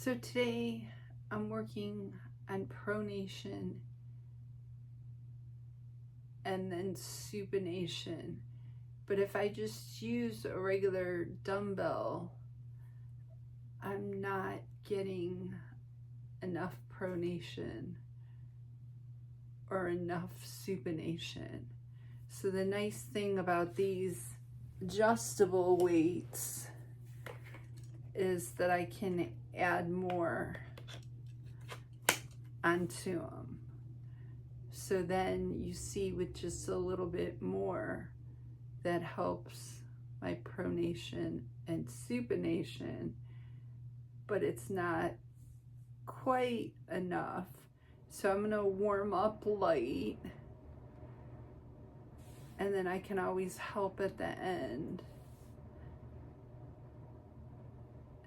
So today I'm working on pronation and then supination. But if I just use a regular dumbbell, I'm not getting enough pronation or enough supination. So the nice thing about these adjustable weights is that I can add more onto them. So then you see with just a little bit more, that helps my pronation and supination, but it's not quite enough. So I'm gonna warm up light, and then I can always help at the end,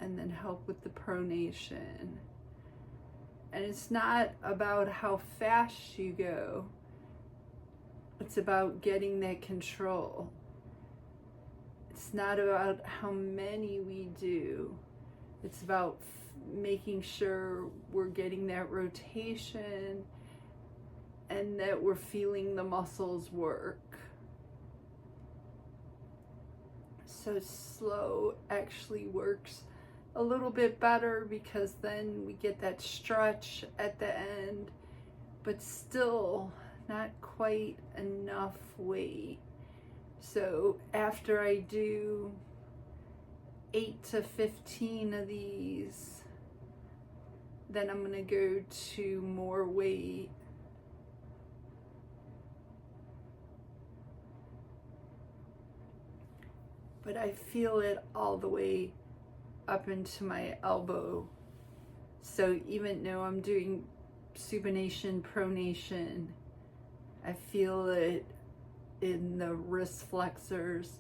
and then help with the pronation. And it's not about how fast you go, it's about getting that control. It's not about how many we do, it's about making sure we're getting that rotation and that we're feeling the muscles work. So slow actually works a little bit better because then we get that stretch at the end, but still not quite enough weight. So after I do 8 to 15 of these, then I'm gonna go to more weight. But I feel it all the way up into my elbow. So even though I'm doing supination, pronation, I feel it in the wrist flexors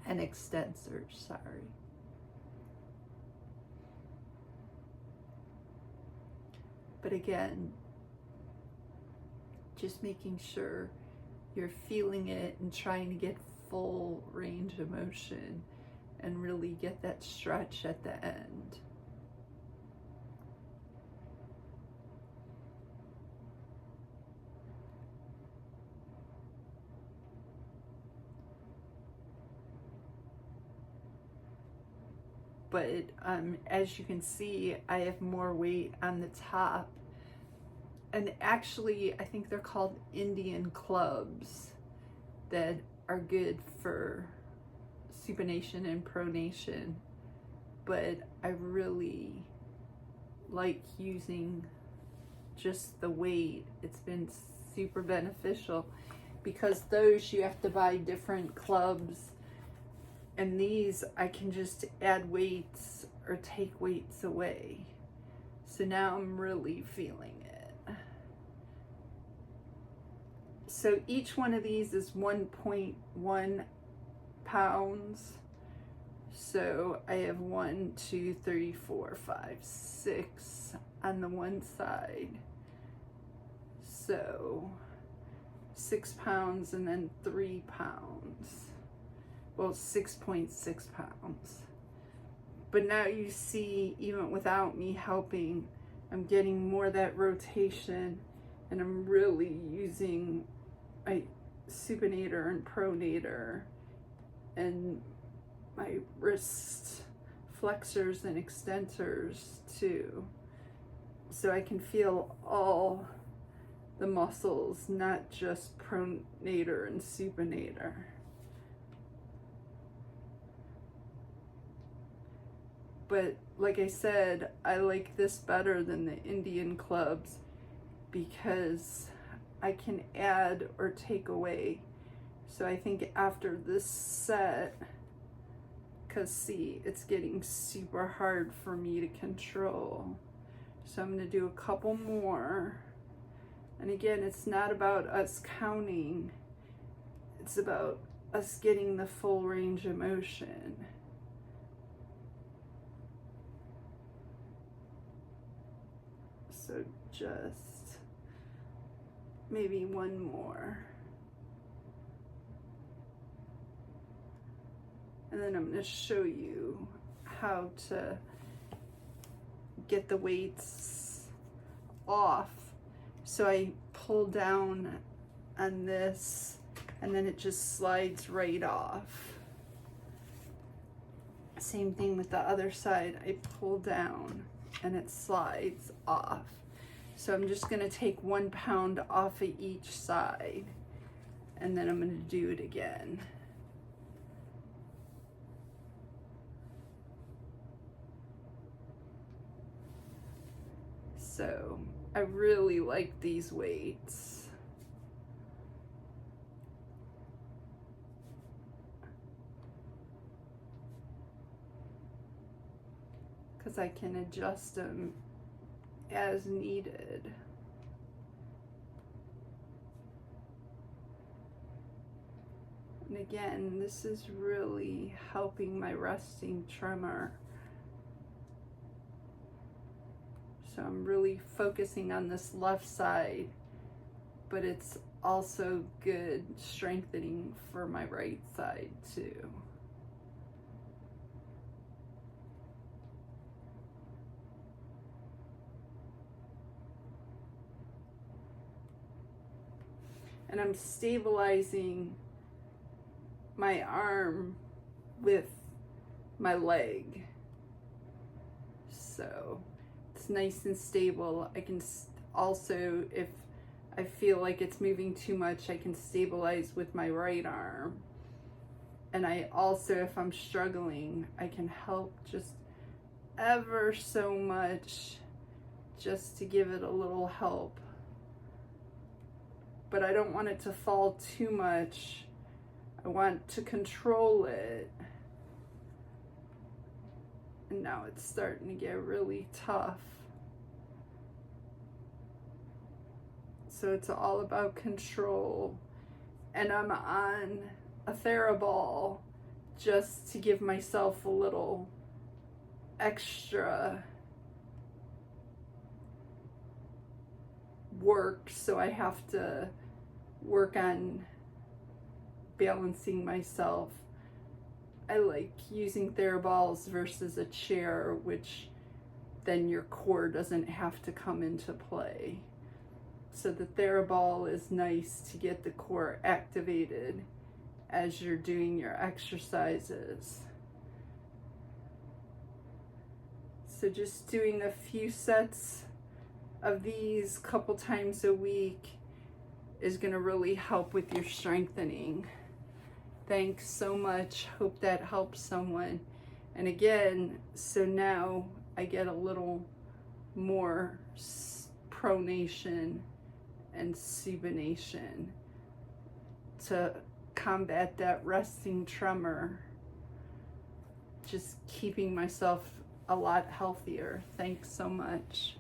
and extensors, sorry. But again, just making sure you're feeling it and trying to get full range of motion and really get that stretch at the end. But as you can see, I have more weight on the top. And actually, I think they're called Indian clubs that are good for supination and pronation. But I really like using just the weight. It's been super beneficial because those you have to buy different clubs. And these, I can just add weights or take weights away. So now I'm really feeling it. So each one of these is 1.1 pounds. So I have 1, 2, 3, 4, 5, 6 on the one side. So 6 pounds and then 3 pounds. Well, 6.6 pounds. But now you see, even without me helping, I'm getting more of that rotation, and I'm really using my supinator and pronator and my wrist flexors and extensors too. So I can feel all the muscles, not just pronator and supinator. But like I said, I like this better than the Indian clubs because I can add or take away. So I think after this set, because see, it's getting super hard for me to control. So I'm gonna do a couple more. And again, it's not about us counting. It's about us getting the full range of motion. So just maybe one more. And then I'm going to show you how to get the weights off. So I pull down on this and then it just slides right off. Same thing with the other side. I pull down and it slides off. So I'm just going to take 1 pound off of each side and then I'm going to do it again. So I really like these weights. Because I can adjust them as needed. And again, this is really helping my resting tremor. So I'm really focusing on this left side, but it's also good strengthening for my right side too. And I'm stabilizing my arm with my leg. So it's nice and stable. I can also, if I feel like it's moving too much, I can stabilize with my right arm. And I also, if I'm struggling, I can help just ever so much just to give it a little help. But I don't want it to fall too much. I want to control it. And now it's starting to get really tough. So it's all about control. And I'm on a TheraBall just to give myself a little extra work. So I have to work on balancing myself. I like using TheraBalls versus a chair, which then your core doesn't have to come into play. So the TheraBall is nice to get the core activated as you're doing your exercises. So just doing a few sets of these couple times a week is going to really help with your strengthening. Thanks so much. Hope that helps someone. And again, so now I get a little more pronation and supination to combat that resting tremor. Just keeping myself a lot healthier. Thanks so much.